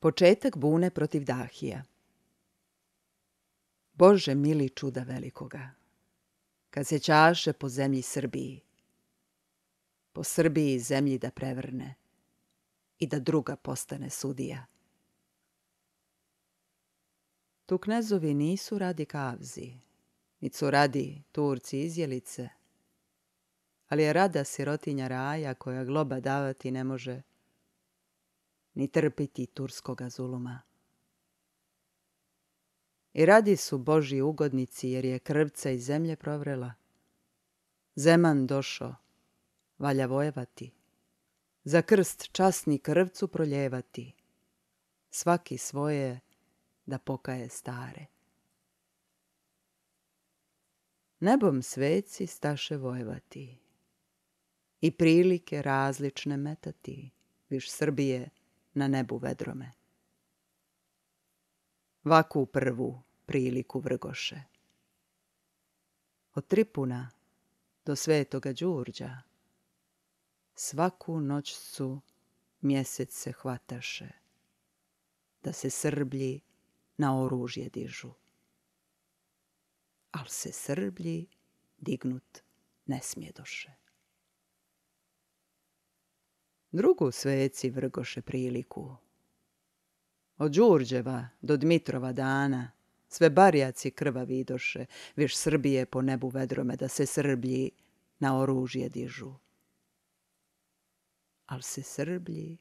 Početak bune protiv Dahija. Bože mili čuda velikoga, kad se ćaše po zemlji Srbiji, po Srbiji zemlji da prevrne i da druga postane sudija. Tu knezovi nisu radi kavzi, nit su radi Turci izjelice, ali je rada sirotinja raja koja globa davati ne može, ni trpiti turskoga zuluma. I radi su Božji ugodnici jer je krvca iz zemlje provrela. Zeman došo, valja vojevati, za krst časni krvcu proljevati, svaki svoje da pokaje stare. Nebom sveci staše vojevati i prilike različne metati, viš Srbije na nebu vedrome. Vaku prvu priliku vrgoše. Od Tripuna do Svetoga Đurđa svaku noćcu mjesec se hvataše, da se Srblji na oružje dižu. Al se Srblji dignut ne smjedoše. Drugu sveci vrgoše priliku. Od Đurđeva do Dmitrova dana sve barjaci krva vidoše, viš Srbije po nebu vedrome, da se Srblji na oružje dižu. Al se Srblji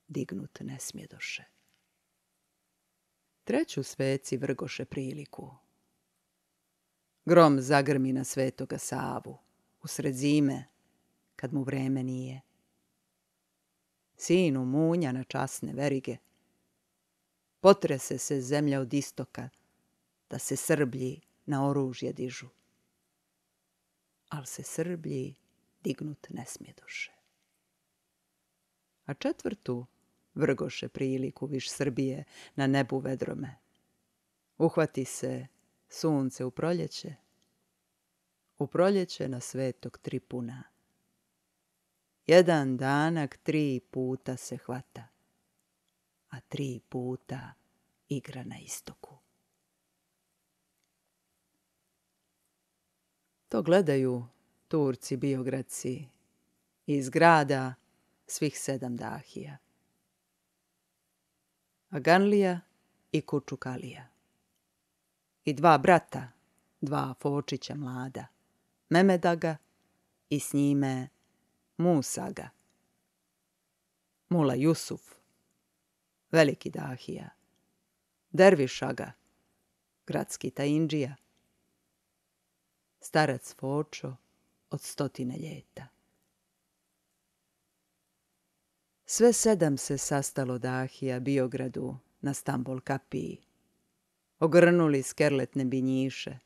dignut ne smjedoše. Treću sveci vrgoše priliku. Grom zagrmi na Svetoga Savu, usred zime, kad mu vreme nije. Sinu munja na časne verige. Potrese se zemlja od istoka, da se Srblji na oružje dižu. Al se Srblji dignut ne smjedoše. A četvrtu vrgoše priliku viš Srbije na nebu vedrome. Uhvati se sunce u proljeće na Svetog Tripuna. Jedan danak 3 puta se hvata, a 3 puta igra na istoku. To gledaju Turci Biogradci iz grada svih 7 Dahija. Aganlija i Kučukalija. I 2 brata, 2 Fočića mlada, Memedaga i s njime Musaga. Mula Jusuf, veliki Dahija, Dervišaga, gradski Taindžija, starac Fočo od 100 ljeta. Sve 7 se sastalo Dahija Biogradu na Stambol kapiji. Ogrnuli skerletne binjiše.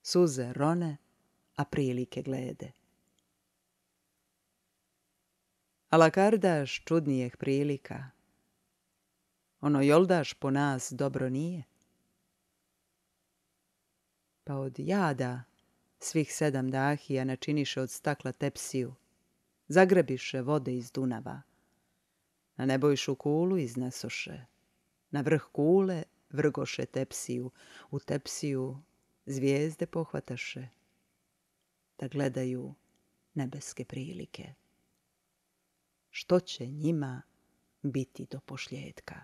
Suze rone, a prilike glede. Alakardaš čudnijeh prilika. Ono joldaš po nas dobro nije. Pa od jada svih 7 Dahija načiniše od stakla tepsiju. Zagrebiše vode iz Dunava. Na nebojšu kulu iznesoše. Na vrh kule vrgoše tepsiju. U tepsiju zvijezde pohvataše. Da gledaju nebeske prilike. Što će njima biti do pošljetka?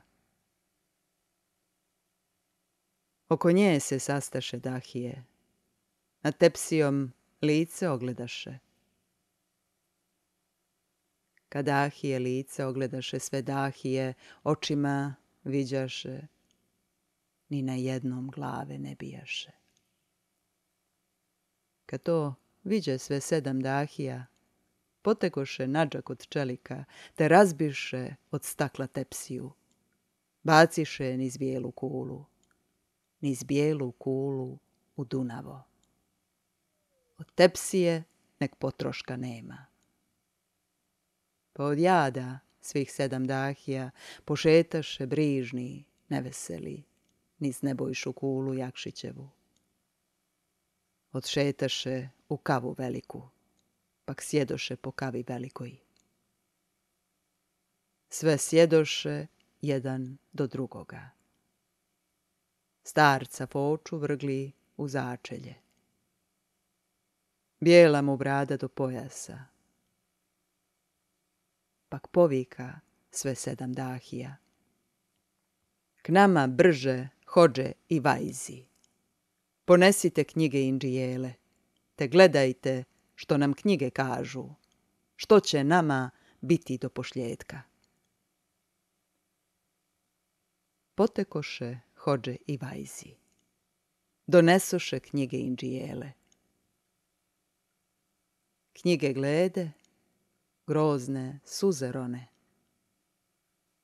Oko nje se sastaše Dahije. Nad tepsijom lice ogledaše. Kad Dahije lice ogledaše sve Dahije, očima viđaše, ni na jednom glave ne bijaše. Kad to viđe sve 7 Dahija, potegoše nađak od čelika, te razbiše od stakla tepsiju. Baciše niz bijelu kulu u Dunavo. Od tepsije nek potroška nema. Pa od jada svih 7 Dahija pošetaše brižni, neveseli, niz nebojšu kulu Jakšićevu. Odšetaše u kavu veliku, pak sjedoše po kavi velikoj. Sve sjedoše jedan do drugoga. Starca Foču vrgli u začelje. Bijela mu brada do pojasa. Pak povika sve 7 dahija. K nama brže hođe i vajzi. Ponesite knjige Indžijele, te gledajte što nam knjige kažu, što će nama biti do pošljetka. Potekoše hođe i vajzi. Donesoše knjige Indžijele. Knjige glede, grozne suze rone.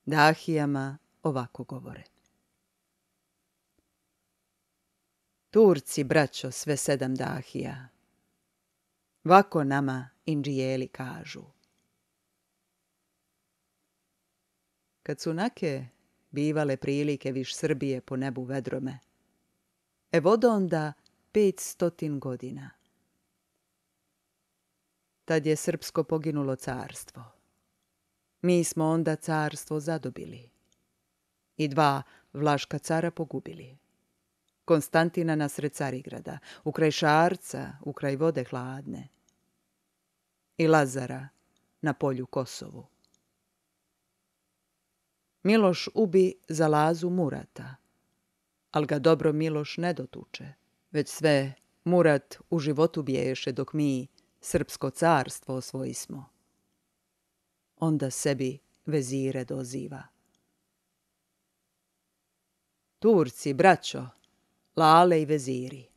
Dahijama ovako govore. Turci, braćo, sve 7 dahija, vako nama Indžijeli kažu. Kad su nake bivale prilike viš Srbije po nebu vedrome, evo onda 500 godina. Tad je srpsko poginulo carstvo. Mi smo onda carstvo zadobili i 2 vlaška cara pogubili. Konstantina nasred Carigrada, ukraj Šarca, ukraj vode hladne, i Lazara na polju Kosovu. Miloš ubi za Lazu Murata, al ga dobro Miloš ne dotuče, već sve Murat u životu biješe dok mi srpsko carstvo osvojismo. Onda sebi vezire doziva. Turci, braćo, lale i veziri,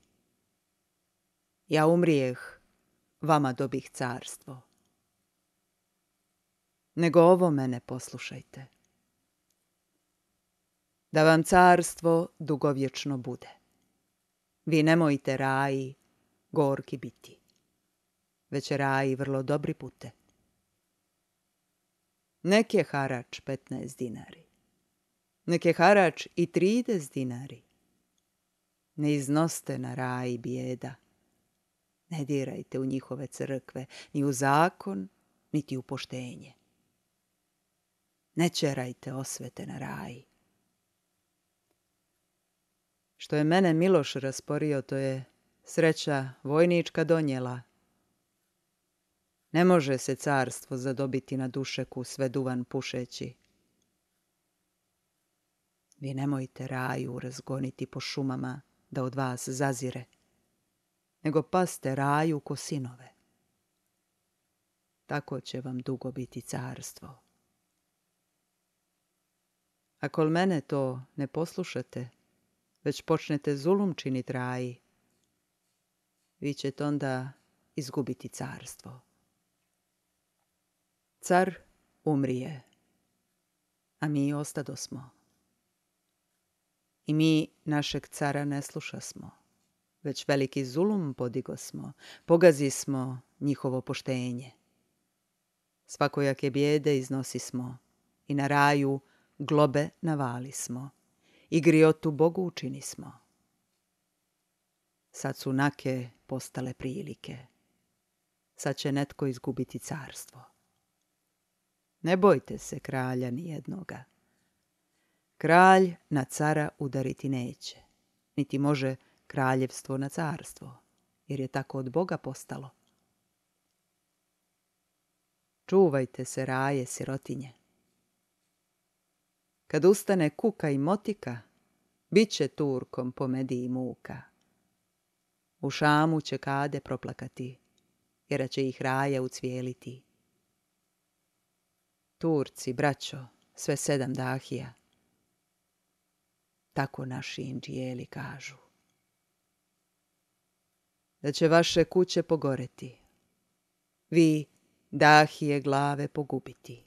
ja umrijeh, vama dobih carstvo. Nego ovo mene poslušajte. Da vam carstvo dugovječno bude. Vi nemojte raji gorki biti, već raji vrlo dobri pute. Nek je harač 15 dinari, nek je harač i 30 dinari. Ne iznoste na raji bijeda, ne dirajte u njihove crkve, ni u zakon, niti u poštenje. Ne čerajte osvete na raji. Što je mene Miloš rasporio, to je sreća vojnička donijela. Ne može se carstvo zadobiti na dušeku sve duvan pušeći. Vi nemojte raju razgoniti po šumama da od vas zazire, nego paste raju ko sinove. Tako će vam dugo biti carstvo. Ako mene to ne poslušate, već počnete zulum činit raji, vi ćete onda izgubiti carstvo. Car umrije, a mi ostadosmo. I mi našeg cara ne slušasmo, već veliki zulum podigosmo, pogazismo njihovo poštenje. Svakojake bijede iznosismo i na raju globe navalismo i griotu Bogu učinismo. Sad su nake postale prilike. Sad će netko izgubiti carstvo. Ne bojte se kralja nijednoga. Kralj na cara udariti neće, niti može kraljevstvo na carstvo, jer je tako od Boga postalo. Čuvajte se raje, sirotinje. Kad ustane kuka i motika, bit će Turkom po Mediji muka. U Šamu će kade proplakati, jer će ih raja ucvijeliti. Turci, braćo, sve 7 dahija, tako naši Indžijeli kažu. Da će vaše kuće pogoreti, vi dahije glave pogubiti.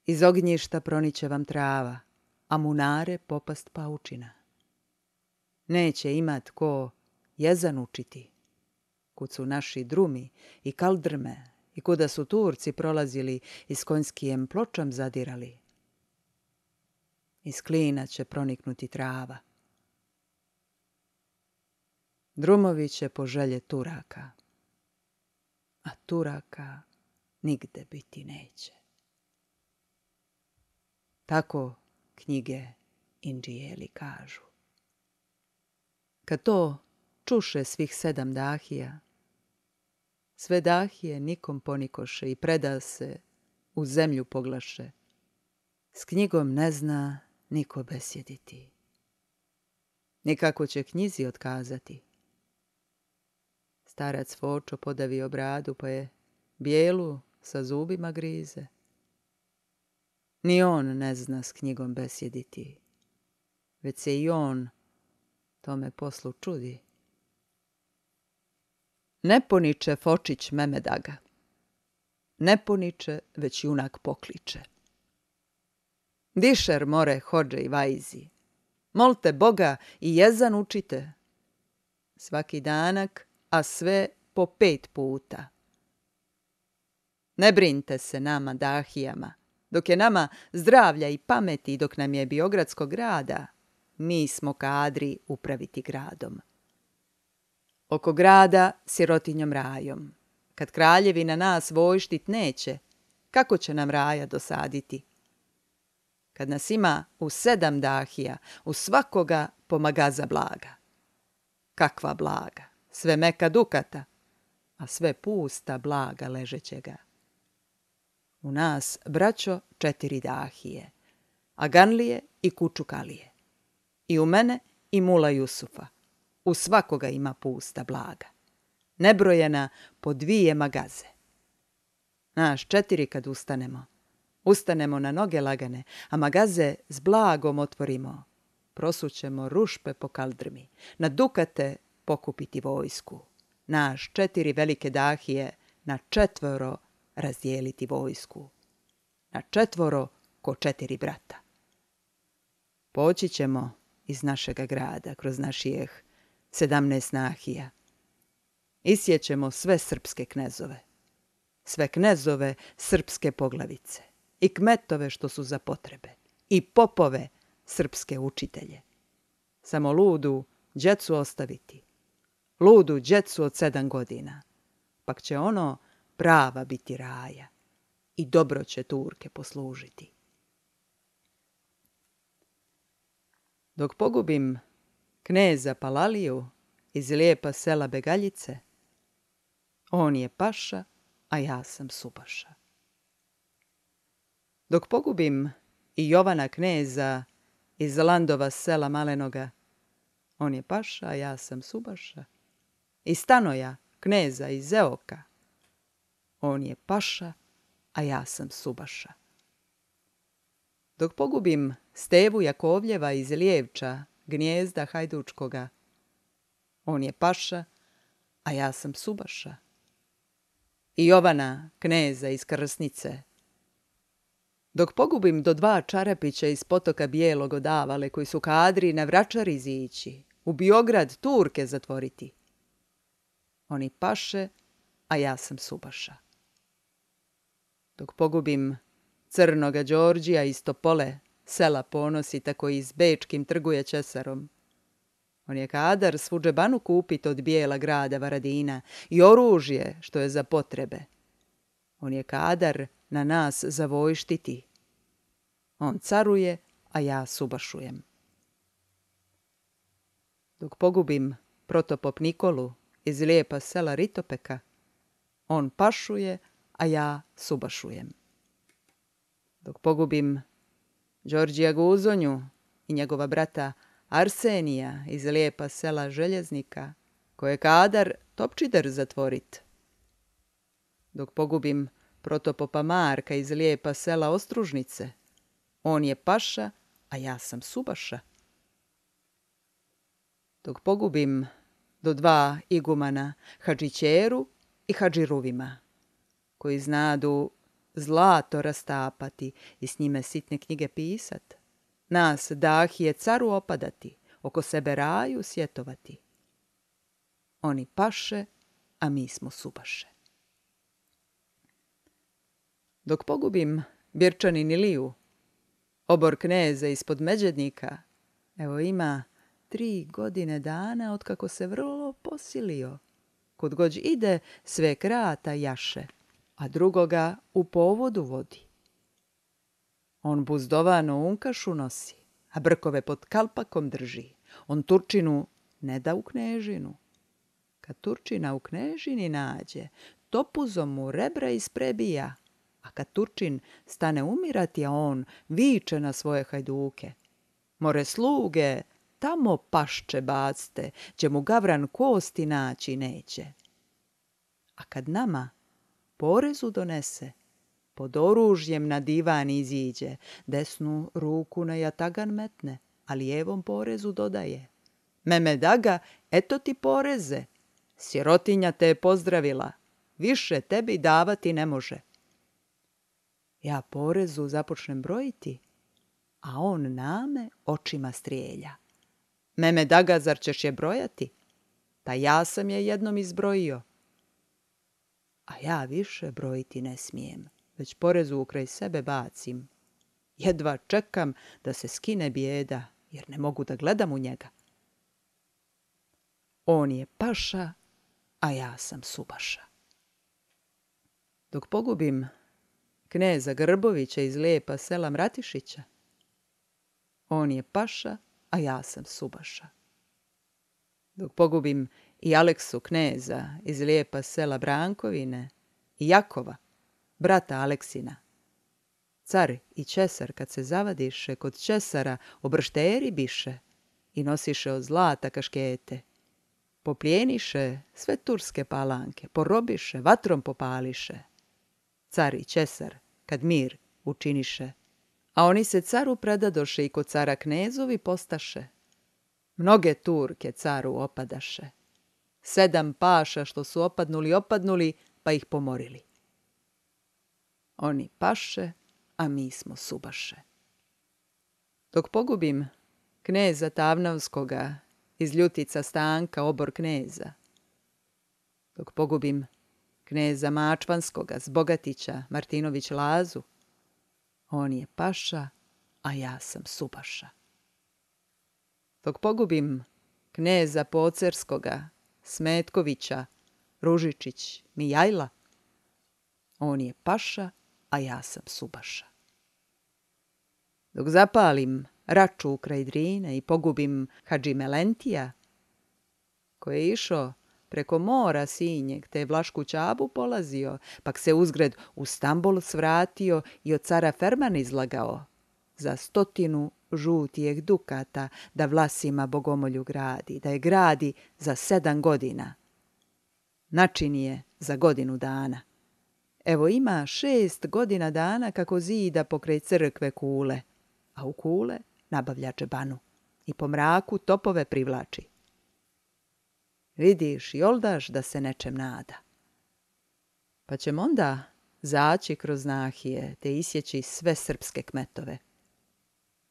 Iz ognjišta proniće vam trava, a munare popast paučina. Neće imat ko jezan učiti, kud su naši drumi i kaldrme i kuda su Turci prolazili i s konjskijem pločom zadirali. Iz klina će proniknuti trava. Drumovi će poželje Turaka, a Turaka nigde biti neće. Tako knjige Indžijeli kažu. Kad to čuše svih 7 dahija, sve dahije nikom ponikoše i preda se, u zemlju poglaše. S knjigom ne zna niko besjediti. Nikako će knjizi otkazati. Starac Fočo podavio bradu, pa je bijelu sa zubima grize. Ni on ne zna s knjigom besjediti, već se i on tome poslu čudi. Ne poniče Fočić Memedaga, ne poniče, već junak pokliče. Dišer more hođe i vajzi, molte Boga i jezan učite. Svaki danak, a sve po 5 puta. Ne brinite se nama dahijama, dok je nama zdravlja i pameti, dok nam je Biogradskog grada, mi smo kadri upraviti gradom. Oko grada sirotinjom rajom, kad kraljevina nas vojštit neće, kako će nam raja dosaditi? Kad nas ima u 7 dahija, u svakoga pomagaza blaga. Kakva blaga, sve meka dukata, a sve pusta blaga ležećega. U nas, braćo, 4 dahije, Aganlije i Kučukalije. I u mene i Mula Jusufa. U svakoga ima pusta blaga. Nebrojena po 2 magaze. Naš 4 kad ustanemo na noge lagane, a magaze s blagom otvorimo. Prosućemo rušpe po kaldrmi, na dukate pokupiti vojsku. Naš 4 velike dahije na 4 razdijeliti vojsku. Na 4 ko 4 brata. Poći ćemo iz našega grada kroz našijeh 17 nahija. Isjećemo sve srpske knezove. Sve knezove srpske poglavice. I kmetove što su za potrebe. I popove srpske učitelje. Samo ludu djecu ostaviti. Ludu djecu od 7 godina. Pak će ono prava biti raja. I dobro će Turke poslužiti. Dok pogubim kneza Palaliju iz lijepa sela Begaljice, on je paša, a ja sam subaša. Dok pogubim i Jovana kneza iz Landova sela Malenoga, on je paša, a ja sam subaša. I Stanoja kneza iz Zeoka, on je paša, a ja sam subaša. Dok pogubim Stevu Jakovljeva iz Lijevča, gnjezda Hajdučkoga, on je paša, a ja sam subaša. I Jovana kneza iz Krsnice. Dok pogubim do 2 Čarapića iz potoka Bijelog odavale, koji su kadri na Vračar izići, u Biograd Turke zatvoriti, oni paše, a ja sam subaša. Dok pogubim Crnoga Đorđija iz Topole, sela Ponosita, koji s Bečkim trguje Česarom, on je kadar svu džebanu kupit od Bijela grada Varadina i oružje što je za potrebe. On je kadar na nas zavojštiti. On caruje, a ja subašujem. Dok pogubim Protopop Nikolu iz lijepa sela Ritopeka, on pašuje, a ja subašujem. Dok pogubim Đorđija Guzonju i njegova brata Arsenija iz lijepa sela Željeznika, koje kadar Topčider zatvorit. Dok pogubim Protopopa Marka iz lijepa sela Ostružnice, on je paša, a ja sam subaša. Dok pogubim do 2 igumana, Hadžićeru i Hadžiruvima, koji znadu zlato rastapati i s njime sitne knjige pisat, nas dahije caru opadati, oko sebe raju sjetovati. Oni paše, a mi smo subaše. Dok pogubim Birčanin Iliju, obor kneza ispod Međednika, evo ima 3 godine dana otkako se vrlo posilio. Kud gođ ide, sve krata jaše, a drugoga u povodu vodi. On buzdovano unkašu nosi, a brkove pod kalpakom drži. On Turčinu ne da u knežinu. Kad Turčina u knežini nađe, topuzom mu rebra isprebija. A kad Turčin stane umirati, a on viče na svoje hajduke. More sluge, tamo pašče bacte, gdje mu gavran kosti naći neće. A kad nama porezu donese, pod oružjem na divan iziđe, desnu ruku na jatagan metne, a lijevom porezu dodaje. Meme Daga, eto ti poreze, sirotinja te je pozdravila, više tebi davati ne može. Ja porezu započnem brojiti, a on name očima strijelja. Meme Daga, zar ćeš je brojati? Ta ja sam je jednom izbrojio. A ja više brojiti ne smijem, već porezu ukraj sebe bacim. Jedva čekam da se skine bijeda, jer ne mogu da gledam u njega. On je paša, a ja sam subaša. Dok pogubim kneza Grbovića iz lijepa sela Mratišića, on je paša, a ja sam subaša. Dok pogubim i Aleksu kneza iz lijepa sela Brankovine i Jakova, brata Aleksina, car i česar kad se zavadiše kod česara obršteri biše i nosiše od zlata kaškete. Poplijeniše sve turske palanke, porobiše, vatrom popališe. Car i česar kad mir učiniše, a oni se caru predadoše i kod cara knezovi postaše. Mnoge Turke caru opadaše. 7 paša što su opadnuli, pa ih pomorili. Oni paše, a mi smo subaše. Dok pogubim kneza Tavnavskoga iz Ljutica Stanka, obor kneza. Dok pogubim kneza Mačvanskoga z Bogatića, Martinović Lazu, on je paša, a ja sam subaša. Dok pogubim kneza Pocerskoga, Smetkovića, Ružičić, Mijajla, on je paša, a ja sam subaša. Dok zapalim Raču kraj Drine i pogubim Hadži Melentija, koji je išao preko mora Sinjeg, te je Vlašku Čabu polazio, pak se uzgred u Stambol svratio i od cara Ferman izlagao za 100 žutijeg dukata da Vlasima bogomolju gradi, da je gradi za 7 godina. Načini je za godinu dana. Evo ima 6 godina dana kako zida pokraj crkve kule, a u kule nabavlja džebanu i po mraku topove privlači. Vidiš, joldaš da se nečem nada. Pa ćemo onda zaći kroz nahije te isjeći sve srpske kmetove,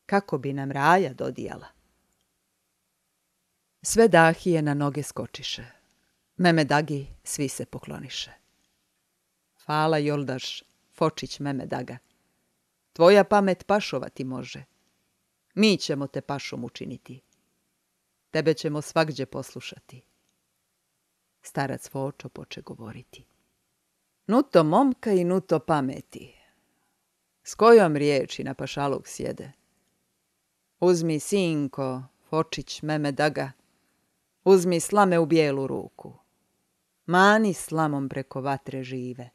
kako bi nam raja dodijala. Sve dahije na noge skočiše. Meme Dagi svi se pokloniše. Hvala joldaš, Fočić Meme Daga. Tvoja pamet pašovati može. Mi ćemo te pašom učiniti. Tebe ćemo svagdje poslušati. Starac Fočo poče govoriti. Nuto momka i nuto pameti. S kojom riječi na pašaluk sjede? Uzmi, sinko, Fočić Meme Daga, uzmi slame u bijelu ruku. Mani slamom preko vatre žive.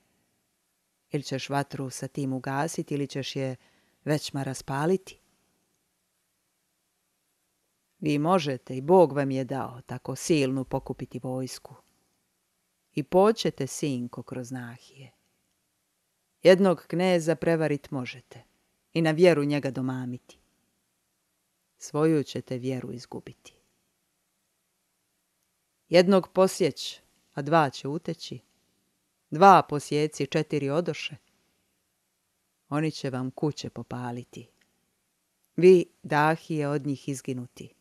Ili ćeš vatru sa tim ugasiti ili ćeš je većma raspaliti? Vi možete i Bog vam je dao tako silnu pokupiti vojsku. I poćete, sinko, kroz nahije. Jednog kneza prevarit možete i na vjeru njega domamiti. Svoju ćete vjeru izgubiti. Jednog posjeć, a 2 će uteći. 2 posjeci, 4 odoše. Oni će vam kuće popaliti. Vi dahije od njih izginuti.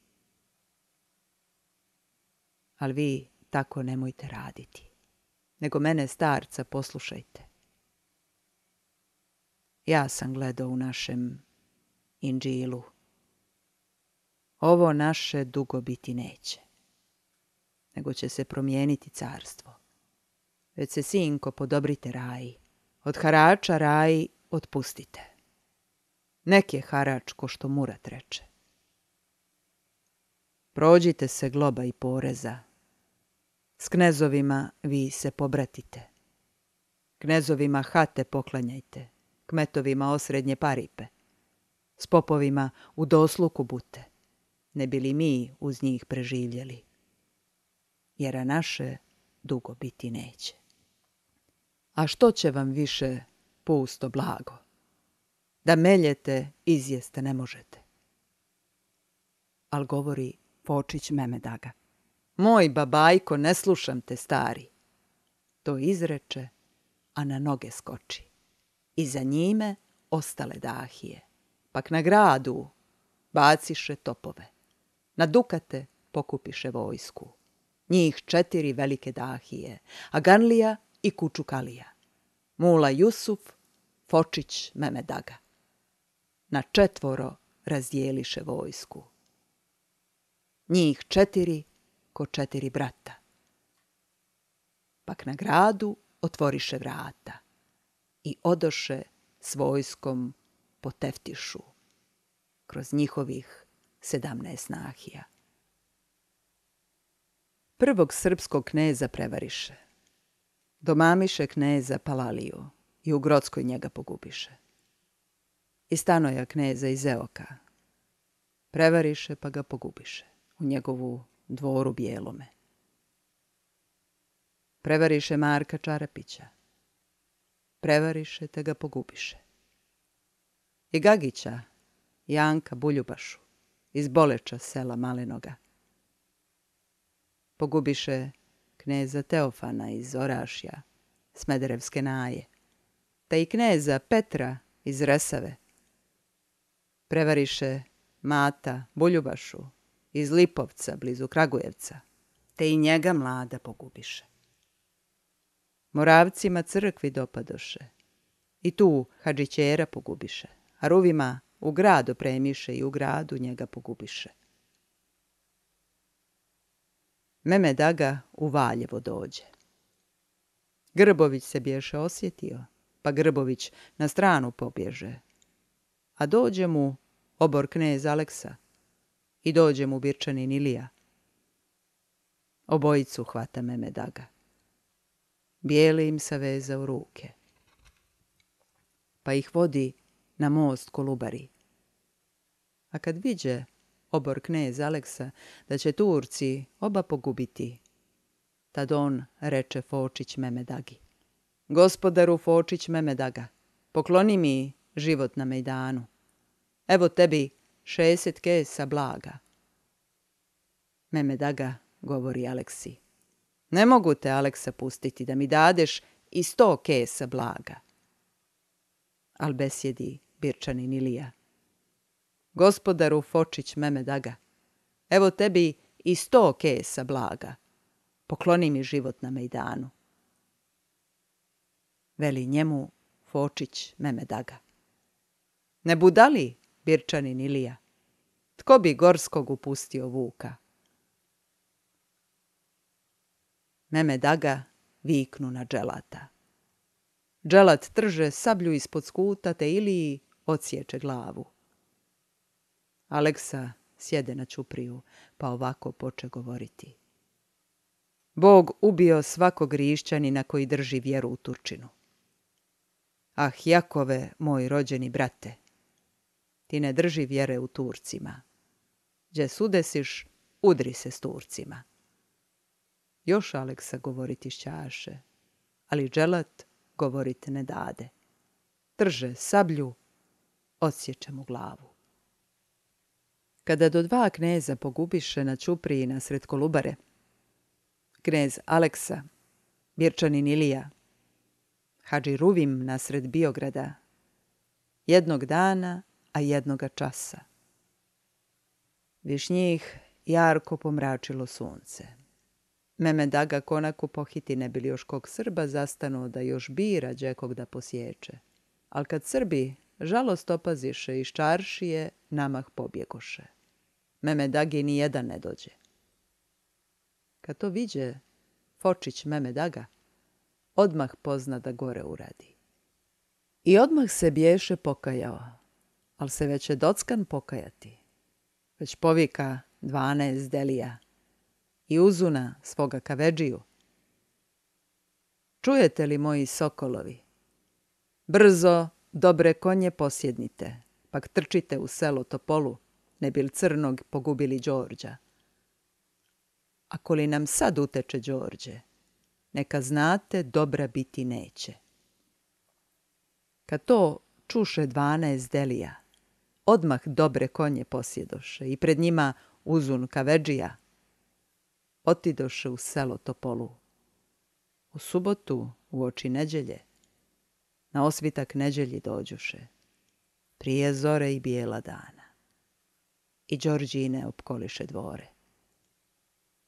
Ali vi tako nemojte raditi, nego mene starca poslušajte. Ja sam gledao u našem Indžilu. Ovo naše dugo biti neće, nego će se promijeniti carstvo. Već se, sinko, podobrite raji. Od harača raji otpustite. nek je harač ko što Murat reče. Prođite se globa i poreza, s knezovima vi se pobratite. Knezovima hate poklanjajte, kmetovima osrednje paripe. S popovima u dosluku bute, ne bili mi uz njih preživjeli. Jer naše dugo biti neće. A što će vam više pusto blago? Da meljete, izjeste ne možete. Al govori Fočić Mehmed Aga. Moj babajko, ne slušam te, stari. To izreče, a na noge skoči. I za njime ostale dahije. Pak na gradu baciše topove. Na dukate pokupiše vojsku. Njih 4 velike dahije, Aganlija i Kučukalija. Mula Jusuf, Fočić Mehmed Aga. Na 4 razdijeliše vojsku. Njih 4 ko 4 brata. Pak na gradu otvoriše vrata i odoše s vojskom po Teftišu, kroz njihovih 17 nahija. Prvog srpskog kneza prevariše. Domamiše kneza Palaliju i u Grockoj njega pogubiše. I stanoja kneza iz Eoka prevariše pa ga pogubiše u njegovu dvoru Bijelome. Prevariše Marka Čarapića. Prevariše te ga pogubiše. I Gagića, Janka Buljubašu, iz Boleča sela Malenoga. Pogubiše kneza Teofana iz Orašja, Smederevske Naje, te i kneza Petra iz Resave. Prevariše Mata Buljubašu iz Lipovca, blizu Kragujevca, te i njega mlada pogubiše. Moravcima crkvi dopadoše, i tu Hadžićera pogubiše, a Ruvima u grad opremiše i u gradu njega pogubiše. Mehmed Aga u Valjevo dođe. Grbović se bješe osjetio, pa Grbović na stranu pobježe, a dođe mu obor knez Aleksa i dođe mu Birčanin Ilija. Obojicu hvata Mehmed Aga. Bijeli im saveza u ruke, pa ih vodi na most Kolubari. A kad viđe obor knez Aleksa da će Turci oba pogubiti, tad on reče Fočić Mehmed Agi. Gospodaru Fočić Mehmed Aga, pokloni mi život na mejdanu. Evo tebi 60 kesa blaga. Mehmed Aga govori Aleksi. Ne mogu te, Aleksa, pustiti da mi dadeš i 100 kesa blaga. Al besjedi Birčanin Ilija. Gospodaru Fočić Mehmed Aga, evo tebi i 100 kesa blaga. Pokloni mi život na mejdanu. Veli njemu Fočić Mehmed Aga. Ne budali, Birčanin Ilija, tko bi Gorskog upustio vuka? Mehmed Aga viknu na dželata. Dželat trže sablju ispod skuta, te Iliji odsječe glavu. Aleksa sjede na ćupriju, pa ovako poče govoriti. Bog ubio svakog Rišćanina koji drži vjeru u Turčinu. Ah, Jakove, moj rođeni brate, ti ne drži vjere u Turcima. Đe sudesiš, udri se s Turcima. Još Aleksa govoriti šćaše, ali dželat govorit ne dade. Trže sablju, odsječe mu glavu. Kada do 2 kneza pogubiše na ćupriji nasred Kolubare, knez Aleksa, Birčanin Ilija, Hadži Ruvim nasred Biograda, jednog dana, a jednoga časa. Viš njih jarko pomračilo sunce. Mehmed Aga konaku pohiti ne bili još kog Srba zastanu da još bira đekog da posječe. Al kad Srbi žalost opaziše iz čaršije, namah pobjegoše. Mehmed Agi ni jedan ne dođe. Kad to viđe Fočić Mehmed Aga, odmah pozna da gore uradi. I odmah se bješe pokajao, Al se već je dockan pokajati. Već povika 12 delija i uzuna svoga kavedžiju. Čujete li, moji sokolovi? Brzo dobre konje posjednite, pak trčite u selo Topolu, ne bil crnog pogubili Đorđa. Ako li nam sad uteče Đorđe, neka znate dobra biti neće. Kad to čuše 12 delija, odmah dobre konje posjedoše i pred njima uzun kavedžija. Otidoše u selo Topolu. U subotu, uoči neđelje, na osvitak neđelji dođuše, prije zore i bijela dana. I Đorđine opkoliše dvore.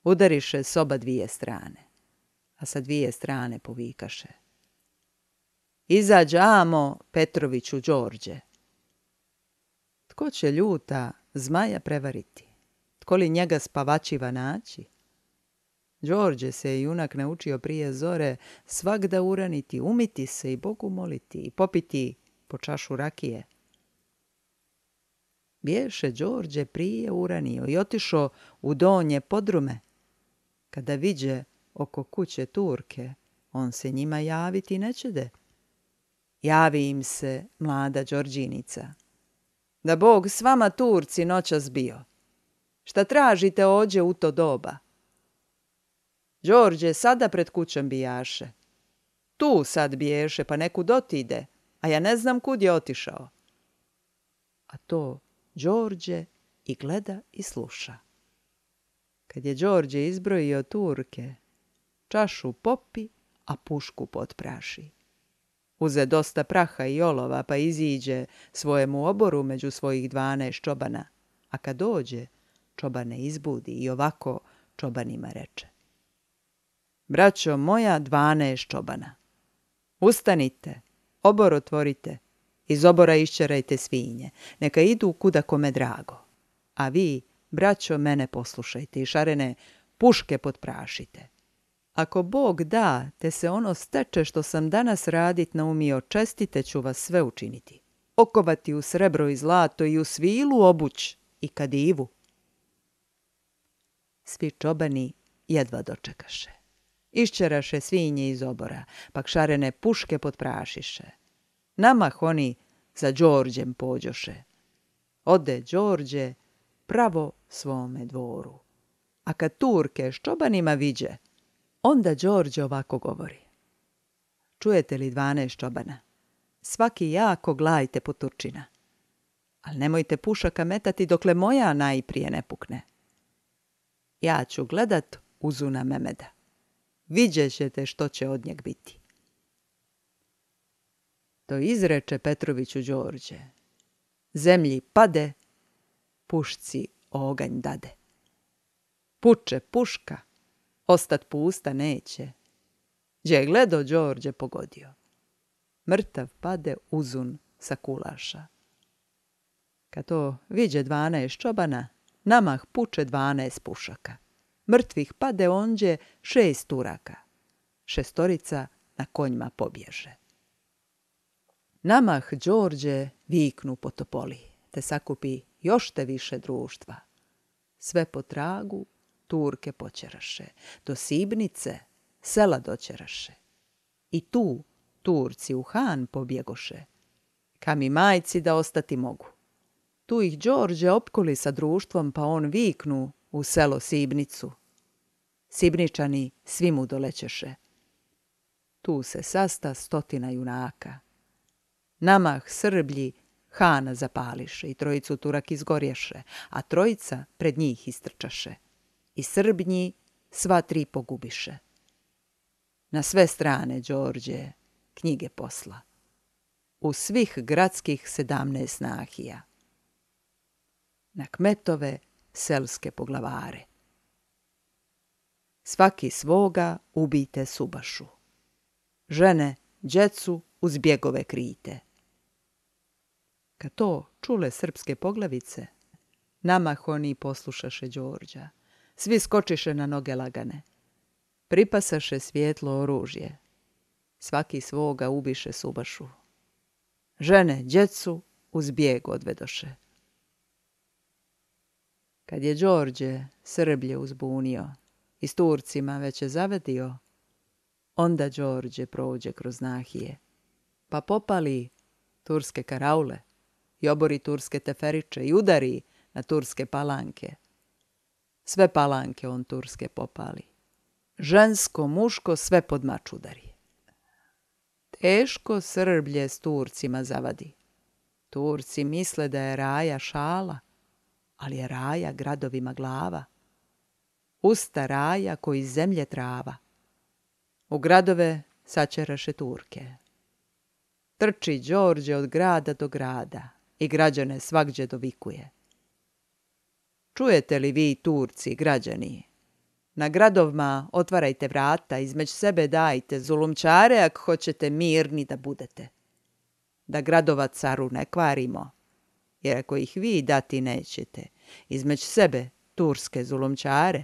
Udariše s oba dvije strane, a sa dvije strane povikaše. Izađ, amo, Petroviću Đorđe. Tko će ljuta zmaja prevariti? Tko li njega spavačiva naći? Đorđe se je junak naučio prije zore svagda uraniti, umiti se i Bogu moliti i popiti po čašu rakije. Biješe Đorđe prije uranio i otišao u donje podrume. Kada viđe oko kuće Turke, on se njima javiti nećede. Javi im se mlada Đorđinica. Da Bog s vama Turci noćas bio. Šta tražite ođe u to doba? Đorđe sada pred kućom bijaše. Tu sad biješe, pa nekud otide, a ja ne znam kud je otišao. A to Đorđe i gleda i sluša. Kad je Đorđe izbrojio Turke, čašu popi, a pušku potpraši. Uze dosta praha i olova, pa iziđe svojemu oboru među svojih 12 čobana, a kad dođe, čobane izbudi i ovako čobanima reče. Braćo moja 12 čobana, ustanite, obor otvorite, iz obora išćerajte svinje, neka idu kuda kome drago. A vi, braćo, mene poslušajte i šarene puške potprašite. Ako Bog da, te se ono steče što sam danas radit naumio, čestite ću vas sve učiniti. Okovati u srebro i zlato i u svilu obuć i kadivu. Svi čobani jedva dočekaše. Išćeraše svinje iz obora, pak šarene puške potprašiše. Namah oni za Đorđem pođoše. Ode Đorđe pravo svome dvoru. A kad Turke s čobanima viđe, onda Đorđe ovako govori. Čujete li 12 čobana? Svaki jako glajte po Turčina. Ali nemojte pušaka metati dokle moja najprije ne pukne. Ja ću gledat uzuna Memeda. Vidjet ćete što će od njeg biti. To izreče Petroviću Đorđe. Zemlji pade, pušci oganj dade. Puče puška, ostat pusta neće. Đe je gledo Đorđe pogodio. Mrtav pade uzun sa kulaša. Kad to viđe 12 čobana, namah puče 12 pušaka. Mrtvih pade onđe 6 Turaka. 6 na konjima pobježe. Namah Đorđe viknu po Topoli, te sakupi još te više društva. Sve po tragu Turke počeraše, do Sibnice sela doćeraše. I tu Turci u Han pobjegoše, kam i majci da ostati mogu. Tu ih Đorđe opkoli sa društvom, pa on viknu u selo Sibnicu. Sibničani svi mu dolećeše. Tu se sasta 100 junaka. Namah Srblji Hana zapališe i 3 Turak izgorješe, a 3 pred njih istrčaše. I Srbnji sva 3 pogubiše. Na sve strane Đorđe knjige posla. U svih gradskih 17 nahija. Na kmetove selske poglavare. Svaki svoga ubijte subašu. Žene, djecu uz bjegove krijte. Kad to čule srpske poglavice, namah oni poslušaše Đorđa. Svi skočiše na noge lagane. Pripasaše svjetlo oružje. Svaki svoga ubiše subašu. Žene, djecu uz bijeg odvedoše. Kad je Đorđe Srblje uzbunio i s Turcima već je zavedio, onda Đorđe prođe kroz nahije, pa popali turske karaule i obori turske teferiče i udari na turske palanke. Sve palanke on turske popali. Žensko, muško, sve pod mač udari. Teško Srblje s Turcima zavadi. Turci misle da je raja šala, ali je raja gradovima glava. Usta raja ko iz zemlje trava. U gradove sačeraše Turke. Trči Đorđe od grada do grada i građane svagđe dovikuje. Čujete li vi, Turci, građani? Na gradovma otvarajte vrata, između sebe dajte zulumčare ak hoćete mirni da budete. Da gradova caru ne kvarimo, jer ako ih vi dati nećete, između sebe turske zulumčare.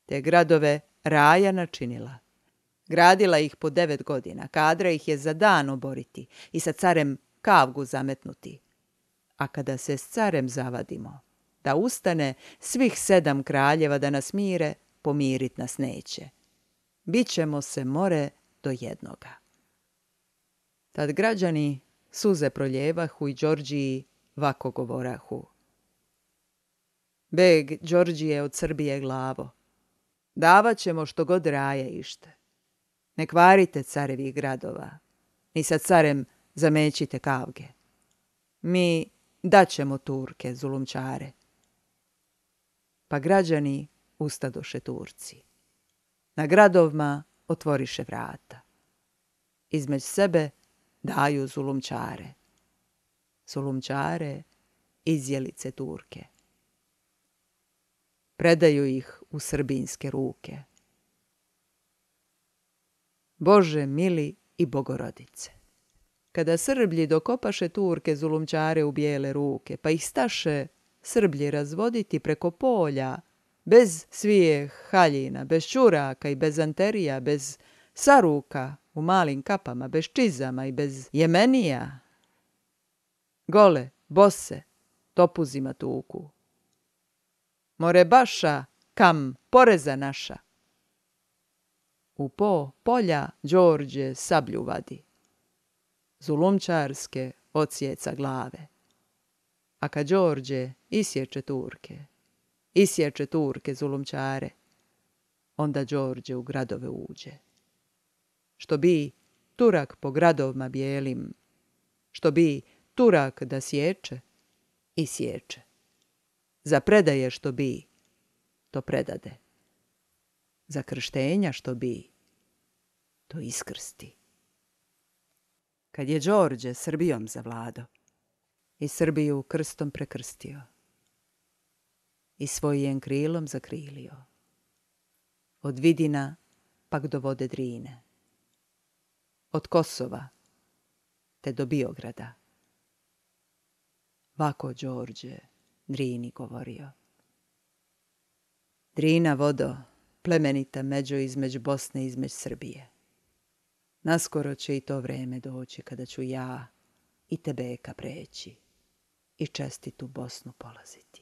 Te gradove raja načinila. Gradila ih po 9 godina, kadra ih je za dan oboriti i sa carem kavgu zametnuti. A kada se s carem zavadimo, da ustane svih 7 kraljeva da nas mire, pomirit nas neće. Bićemo se more do jednoga. Tad građani suze proljevahu i Đorđiji vako govorahu. Beg Đorđije od Srbije glavo, davat ćemo što god raja ište. Ne kvarite carevih gradova, ni sa carem zamećite kavge. Mi daćemo Turke, zulumčare. Pa građani ustadoše Turci. Na gradovma otvoriše vrata. Između sebe daju zulumčare. Zulumčare izjelice Turke. Predaju ih u srbinske ruke. Bože mili i Bogorodice. Kada Srblji dokopaše Turke zulumčare u bijele ruke, pa ih staše Srblji razvoditi preko polja, bez svijeh haljina, bez čuraka i bez anterija, bez saruka u malim kapama, bez čizama i bez jemenija. Gole, bose, topuzima tuku. More baša, kam, poreza naša. U polja Đorđe sablju vadi. Zulumčarske odsjeca glave. A kad Đorđe isječe Turke zulumčare, onda Đorđe u gradove uđe. Što bi Turak po gradovima bijelim, što bi Turak da sječe, i sječe. Za predaje što bi, to predade. Za krštenja što bi, to iskrsti. Kad je Đorđe Srbijom zavlado i Srbiju krstom prekrstio i svojim krilom zakrilio, od Vidina pak do vode Drine, od Kosova te do Biograda. Vako Đorđe Drini govorio. Drina vodo, plemenita međo između Bosne i između Srbije. Naskoro će i to vreme doći kada ću ja i Tebeka preći i čestitu Bosnu polaziti.